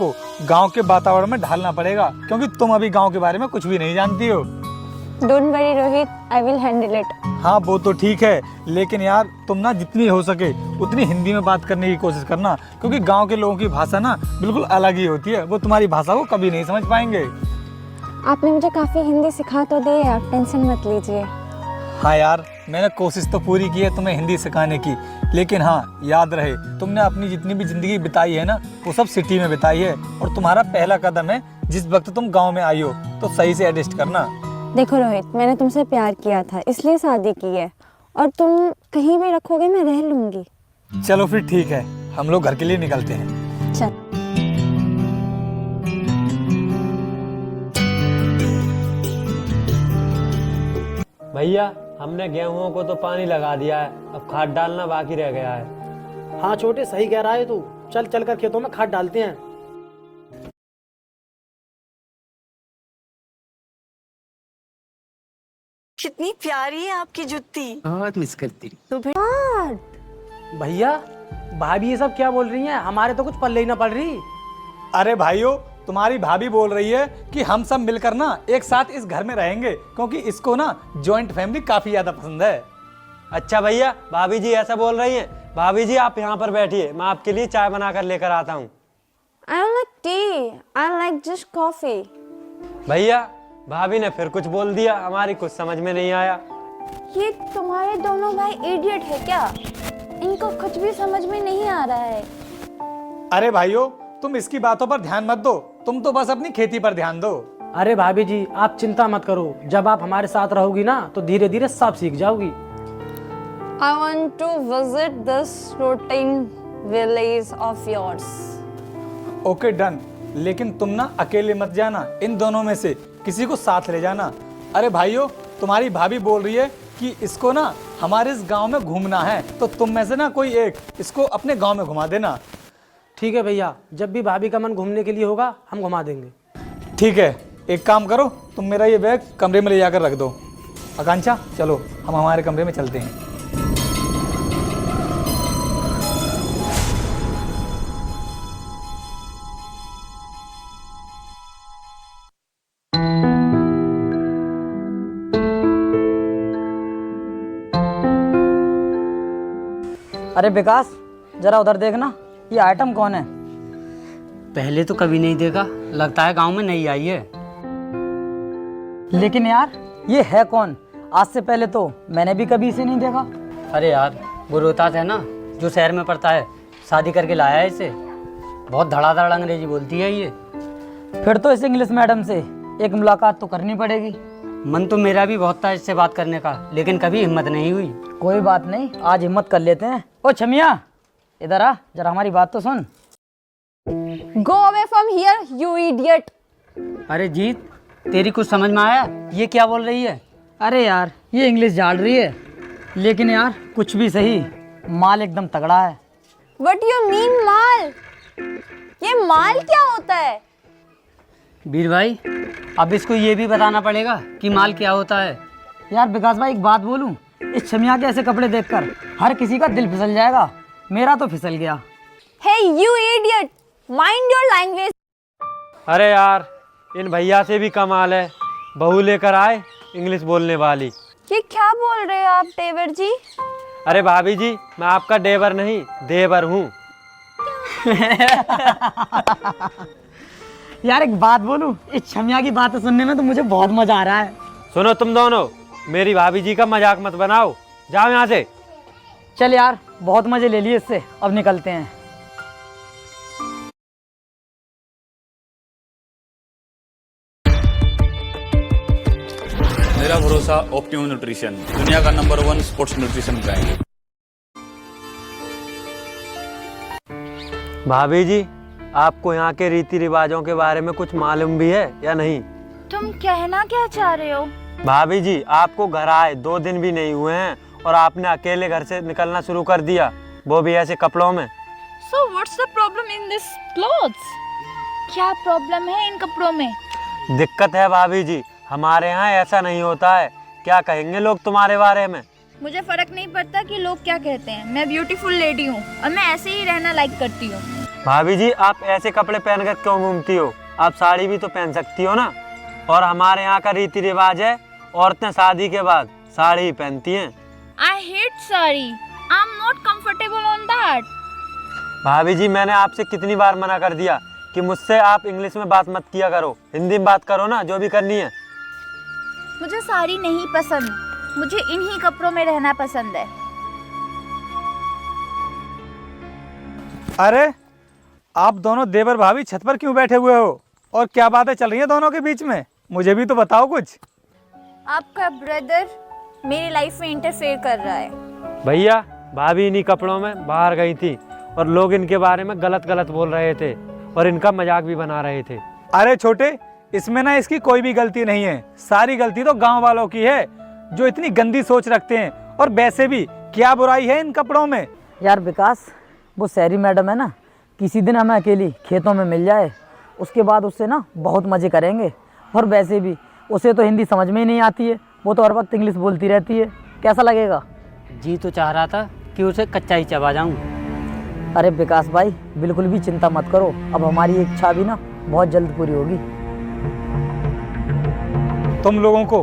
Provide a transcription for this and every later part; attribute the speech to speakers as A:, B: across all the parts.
A: आपको गांव के वातावरण में ढालना पड़ेगा, क्योंकि तुम अभी गांव के बारे में कुछ भी नहीं जानती हो।
B: Don't worry Rohit, I will handle it.
A: हाँ वो तो ठीक है, लेकिन यार तुम ना जितनी हो सके उतनी हिंदी में बात करने की कोशिश करना, क्योंकि गांव के लोगों की भाषा ना बिल्कुल अलग ही होती है। वो तुम्हारी भाषा को कभी नहीं समझ पाएंगे।
B: आपने मुझे काफ़ी हिंदी सिखा तो दी है, आप टेंशन मत लीजिए।
A: हाँ यार, मैंने कोशिश तो पूरी की है तुम्हें हिंदी सिखाने की, लेकिन हाँ याद रहे तुमने अपनी जितनी भी ज़िंदगी बिताई है ना वो सब सिटी में बिताई है, और तुम्हारा पहला कदम है जिस वक्त तुम गांव में आई हो, तो सही से एडजस्ट करना।
B: देखो रोहित, मैंने तुमसे प्यार किया था इसलिए शादी की है, और तुम कहीं भी रखोगे मैं रह लूँगी।
A: चलो फिर ठीक है, हम लोग घर के लिए निकलते हैं।
B: चल।
C: भैया हमने गेहूं को तो पानी लगा दिया है, अब खाद डालना बाकी रह गया है।
D: हाँ छोटे, सही कह रहा है तू। चल चल कर खेतों में खाद डालते हैं।
E: कितनी प्यारी है आपकी जुत्ती।
F: बहुत मिस करती रही।
B: तो
D: भैया भाभी ये सब क्या बोल रही हैं? हमारे तो कुछ पल्ले ही ना पड़ रही।
A: अरे भाइयों, तुम्हारी भाभी बोल रही है कि हम सब मिलकर ना एक साथ इस घर में रहेंगे, क्योंकि इसको ना जॉइंट फैमिली काफी ज्यादा पसंद है।
C: अच्छा भैया, भाभी जी ऐसा बोल रही हैं। भाभी जी आप यहाँ पर बैठिए, मैं आपके लिए चाय बना कर लेकर आता हूँ।
B: I don't like tea, I like just coffee.
C: भैया भाभी ने फिर कुछ बोल दिया, हमारी कुछ समझ में नहीं आया।
B: ये तुम्हारे दोनों भाई इडियट है क्या? इनको कुछ भी समझ में नहीं आ रहा है।
A: अरे भाइयों, तुम इसकी बातों पर ध्यान मत दो, तुम तो बस अपनी खेती पर ध्यान दो।
D: अरे भाभी जी आप चिंता मत करो, जब आप हमारे साथ रहोगी ना तो धीरे धीरे सब सीख जाओगी।
B: I want to visit this routine village of yours.
A: Okay done, लेकिन तुम ना अकेले मत जाना, इन दोनों में से किसी को साथ ले जाना। अरे भाइयों, तुम्हारी भाभी बोल रही है कि इसको ना हमारे इस गांव में घूमना है, तो तुम में से ना कोई एक इसको अपने गांव में घुमा देना।
D: ठीक है भैया, जब भी भाभी का मन घूमने के लिए होगा हम घुमा देंगे।
A: ठीक है, एक काम करो, तुम मेरा ये बैग कमरे में ले जाकर रख दो। आकांक्षा चलो हम हमारे कमरे में चलते हैं।
F: अरे विकास, जरा उधर देखना, ये आइटम कौन है?
G: पहले तो कभी नहीं देखा, लगता है गांव में नई आई है।
F: लेकिन यार ये है कौन? आज से पहले तो मैंने भी कभी इसे नहीं देखा।
G: अरे यार, वो रोहतास है ना जो शहर में पढ़ता है, शादी करके लाया है इसे। बहुत धड़ाधड़ अंग्रेजी बोलती है ये।
F: फिर तो इस इंग्लिश मैडम से एक मुलाकात तो करनी पड़ेगी।
G: मन तो मेरा भी बहुत था इससे बात करने का, लेकिन कभी हिम्मत नहीं हुई।
F: कोई बात नहीं, आज हिम्मत कर लेते हैं। ओ छमिया, इधर आ, जरा हमारी बात तो सुन।
B: Go away from here, you idiot.
G: अरे जीत, तेरी कुछ समझ में आया? ये क्या बोल रही है?
F: अरे यार ये इंग्लिश झाड़ रही है, लेकिन यार कुछ भी सही, माल एकदम तगड़ा है।
B: What you mean माल? ये माल क्या होता है?
G: वीर भाई, अब इसको ये भी बताना पड़ेगा कि माल क्या होता है।
F: यार विकास भाई एक बात बोलूं, इस छमिया के ऐसे कपड़े देखकर हर किसी का दिल फिसल जाएगा, मेरा तो फिसल गया।
B: Hey you idiot, mind your language.
C: अरे यार, इन भैया से भी कमाल है, बहू लेकर आए इंग्लिश बोलने वाली।
B: ये क्या बोल रहे हो आप देवर जी?
C: अरे भाभी जी, मैं आपका देवर नहीं देवर हूँ।
F: यार एक बात बोलूं, इस छमिया की बातें सुनने में तो मुझे बहुत मजा आ रहा है।
C: सुनो तुम दोनों, मेरी भाभी जी का मजाक मत बनाओ, जाओ यहाँ से।
F: चल यार, बहुत मजे ले लिए इससे, अब निकलते हैं।
H: मेरा भरोसा ऑप्टिमम न्यूट्रिशन, दुनिया का नंबर 1 स्पोर्ट्स न्यूट्रिशन ब्रांड।
C: भाभी जी, आपको यहाँ के रीति रिवाजों के बारे में कुछ मालूम भी है या नहीं?
B: तुम कहना क्या चाह रहे हो?
C: भाभी जी, आपको घर आए 2 दिन भी नहीं हुए हैं और आपने अकेले घर से निकलना शुरू कर दिया, वो भी ऐसे कपड़ों में।
I: So what's the problem in this clothes? क्या प्रॉब्लम है इन कपड़ों में?
C: दिक्कत है भाभी जी, हमारे यहाँ ऐसा नहीं होता है। क्या कहेंगे लोग तुम्हारे बारे में?
I: मुझे फर्क नहीं पड़ता कि लोग क्या कहते हैं, मैं ब्यूटीफुल लेडी हूँ और मैं ऐसे ही रहना लाइक करती हूँ।
C: भाभी जी आप ऐसे कपड़े पहनकर क्यों घूमती हो? आप साड़ी भी तो पहन सकती हो ना। और हमारे यहाँ का रीति रिवाज है, औरतें शादी के बाद साड़ी ही पहनती हैं।
I: I hate sari. I'm not comfortable on that.
C: भाभी जी मैंने आपसे कितनी बार मना कर दिया कि मुझसे आप इंग्लिश में बात मत किया करो, हिंदी में बात करो ना, जो भी करनी है।
I: मुझे साड़ी नहीं पसंद, मुझे इन्हीं कपड़ों में रहना पसंद है।
A: अरे आप दोनों देवर भाभी छत पर क्यों बैठे हुए हो और क्या बातें चल रही हैं दोनों के बीच में? मुझे भी तो बताओ कुछ।
I: आपका ब्रदर मेरी लाइफ में इंटरफेयर कर रहा है।
C: भैया भाभी इन्हीं कपड़ों में बाहर गई थी और लोग इनके बारे में गलत गलत बोल रहे थे और इनका मजाक भी बना रहे थे।
A: अरे छोटे, इसमें ना इसकी कोई भी गलती नहीं है, सारी गलती तो गांव वालों की है जो इतनी गंदी सोच रखते हैं। और वैसे भी क्या बुराई है इन कपड़ों में?
F: यार विकास, वो शहरी मैडम है ना, किसी दिन हमें अकेली खेतों में मिल जाए, उसके बाद उससे ना बहुत मज़े करेंगे। और वैसे भी उसे तो हिंदी समझ में ही नहीं आती है, वो तो हर वक्त इंग्लिश बोलती रहती है। कैसा लगेगा?
G: जी तो चाह रहा था कि उसे कच्चा ही चबा जाऊं।
F: अरे विकास भाई, बिल्कुल भी चिंता मत करो, अब हमारी इच्छा भी ना बहुत जल्द पूरी होगी।
A: तुम लोगों को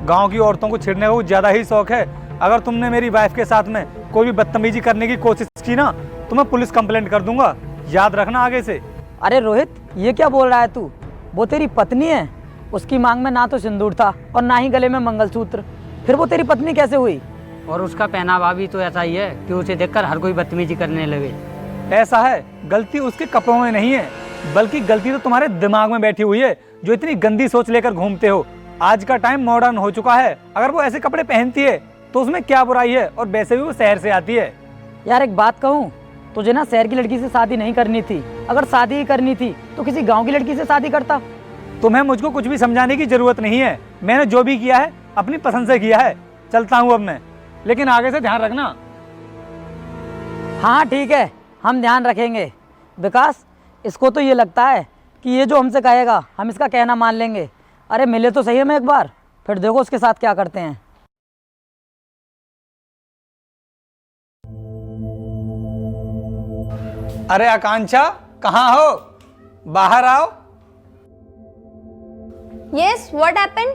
A: गांव की औरतों को छेड़ने का कुछ ज़्यादा ही शौक है। अगर तुमने मेरी वाइफ के साथ में कोई भी बदतमीजी करने की कोशिश की ना तो मैं पुलिस कंप्लेंट कर दूंगा, याद रखना आगे से।
F: अरे रोहित, ये क्या बोल रहा है तू? वो तेरी पत्नी है, उसकी मांग में ना तो सिंदूर था और ना ही गले में मंगलसूत्र, फिर वो तेरी पत्नी कैसे हुई?
G: और उसका पहनावा भी तो ऐसा ही है कि उसे देखकर हर कोई बदतमीजी करने लगे।
A: ऐसा है, गलती उसके कपड़ों में नहीं है, बल्कि गलती तो तुम्हारे दिमाग में बैठी हुई है जो इतनी गंदी सोच लेकर घूमते हो। आज का टाइम मॉडर्न हो चुका है, अगर वो ऐसे कपड़े पहनती है तो उसमें क्या बुराई है? और वैसे भी वो शहर से आती है।
F: यार एक बात कहूँ, तुझे ना शहर की लड़की से शादी नहीं करनी थी। अगर शादी ही करनी थी तो किसी गांव की लड़की से शादी करता।
A: तुम्हें मुझको कुछ भी समझाने की जरूरत नहीं है, मैंने जो भी किया है अपनी पसंद से किया है। चलता हूँ अब मैं, लेकिन आगे से ध्यान रखना।
F: हाँ ठीक है, हम ध्यान रखेंगे। विकास, इसको तो ये लगता है कि ये जो हमसे कहेगा हम इसका कहना मान लेंगे। अरे मिले तो सही है मैं एक बार, फिर देखो उसके साथ क्या करते हैं।
A: अरे आकांक्षा, कहाँ हो? बाहर आओ।
B: Yes, what happened?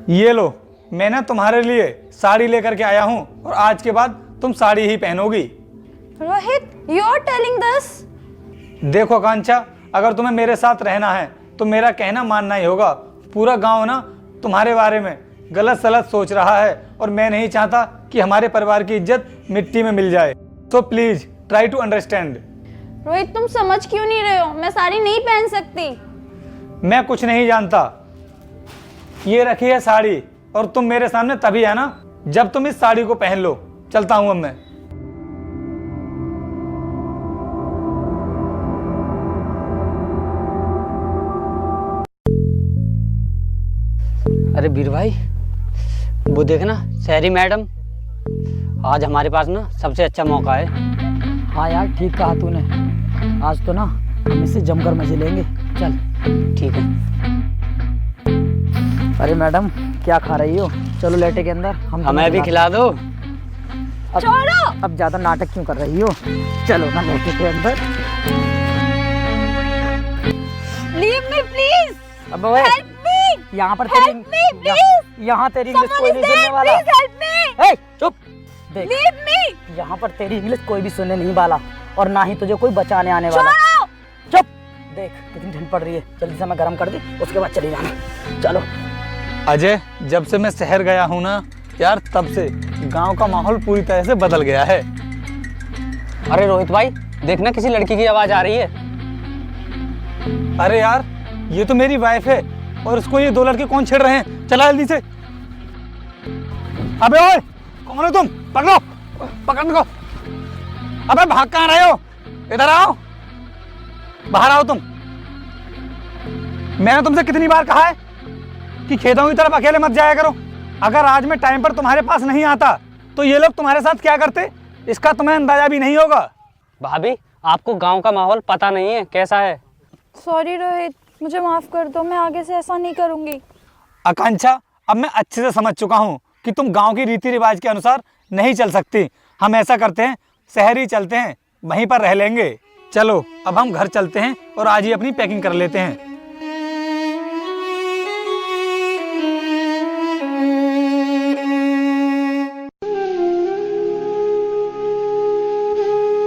A: ये लो, मैंने तुम्हारे लिए साड़ी लेकर के आया हूँ और आज के बाद तुम साड़ी ही पहनोगी।
B: Rohit, you are telling this?
A: देखो आकांक्षा, अगर तुम्हें मेरे साथ रहना है तो मेरा कहना मानना ही होगा। पूरा गांव ना तुम्हारे बारे में गलत सलत सोच रहा है और मैं नहीं चाहता कि हमारे परिवार की इज्जत मिट्टी में मिल जाए। तो please try to understand.
B: Rohit, तुम समझ क्यों नहीं रहे हो? मैं साड़ी नहीं पहन सकती।
A: मैं कुछ नहीं जानता। ये रखी है साड़ी और तुम मेरे सामने तभी है ना जब तुम इस साड़ी को पहन लो। चलता हूं अब मैं।
G: अरे वीर भाई, वो देखना शहरी मैडम, आज हमारे पास ना सबसे अच्छा मौका है।
F: हाँ यार, ठीक कहा तूने, आज तो ना हम इससे जमकर मजे लेंगे। चल
G: ठीक है।
F: अरे मैडम, क्या खा रही हो? चलो लेटे के अंदर, हम
G: हमें भी खिला दो।
F: अब ज्यादा नाटक क्यों कर रही हो? चलो ना लेटे के अंदर।
I: लीव मी प्लीज,
F: अब ओए,
I: हेल्प मी,
F: यहाँ पर
I: हेल्प मी प्लीज,
F: यहाँ तेरी इंग्लिश कोई
I: समवन
F: नहीं
I: इज
F: सुनने
I: देयर,
F: वाला।
I: प्लीज हेल्प मी,
F: ए, चुप। देख,
I: लीव मी,
F: यहाँ पर तेरी इंग्लिश कोई भी सुनने नहीं वाला और ना ही तुझे कोई बचाने आने वाला।
I: छोड़ो।
F: चुप। देख कितनी ठंड पड़ रही है, जल्दी से मैं गर्म कर दी, उसके बाद चली जाना। चलो।
A: अजय, जब से मैं शहर गया हूं ना यार, तब से गांव का माहौल पूरी तरह से बदल गया है।
G: अरे रोहित भाई, देखना किसी लड़की की आवाज आ रही है।
A: अरे यार, ये तो मेरी वाइफ है और उसको ये दो लड़के कौन छेड़ रहे हैं? चला जल्दी से। अबे ओए, कौन हो तुम? पकड़ो, पकड़ को। अबे भाग कहाँ रहे हो? इधर आओ, बाहर आओ तुम। मैंने तुमसे कितनी बार कहा है कि खेतों की तरफ अकेले मत जाया करो। अगर आज मैं टाइम पर तुम्हारे पास नहीं आता तो ये लोग तुम्हारे साथ क्या करते, इसका तुम्हें अंदाजा भी नहीं होगा।
G: भाभी, आपको गांव का माहौल पता नहीं है कैसा है।
B: सॉरी रोहित, मुझे माफ कर दो, मैं आगे से ऐसा नहीं करूंगी।
A: आकांक्षा, अब मैं अच्छे से समझ चुका हूँ कि तुम गांव की रीति रिवाज के अनुसार नहीं चल सकती। हम ऐसा करते हैं, शहर ही चलते हैं, वहीं पर रह लेंगे। चलो अब हम घर चलते हैं और आज ही अपनी पैकिंग कर लेते हैं।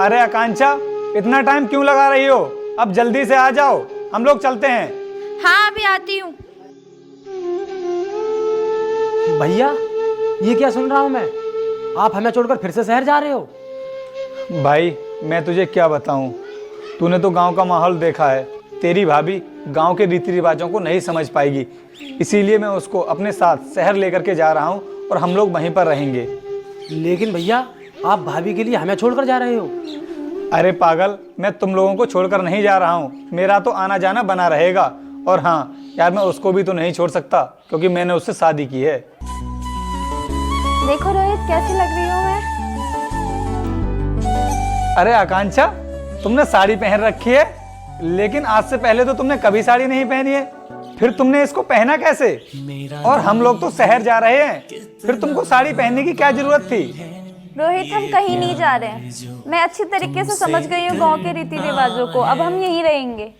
A: अरे आकांक्षा, इतना टाइम क्यों लगा रही हो? अब जल्दी से आ जाओ, हम लोग चलते हैं।
I: हाँ अभी आती हूँ।
D: भैया ये क्या सुन रहा हूँ मैं, आप हमें छोड़कर फिर से शहर जा रहे हो?
A: भाई मैं तुझे क्या बताऊं, तूने तो गांव का माहौल देखा है। तेरी भाभी गांव के रीति रिवाजों को नहीं समझ पाएगी, इसीलिए मैं उसको अपने साथ शहर लेकर के जा रहा हूं और हम लोग वहीं पर रहेंगे।
D: लेकिन भैया आप भाभी के लिए हमें छोड़कर जा रहे हो?
A: अरे पागल, मैं तुम लोगों को छोड़कर नहीं जा रहा हूं, मेरा तो आना जाना बना रहेगा। और हाँ यार, मैं उसको भी तो नहीं छोड़ सकता क्योंकि मैंने उससे शादी की है।
B: देखो रोहित, कैसी लग रही हूँ मैं?
A: अरे आकांक्षा, तुमने साड़ी पहन रखी है, लेकिन आज से पहले तो तुमने कभी साड़ी नहीं पहनी है, फिर तुमने इसको पहना कैसे? और हम लोग तो शहर जा रहे हैं, फिर तुमको साड़ी पहनने की क्या जरूरत थी?
B: रोहित हम कहीं नहीं जा रहे हैं, मैं अच्छी तरीके से समझ गई हूँ गांव के रीति रिवाजों को, अब हम यहीं रहेंगे।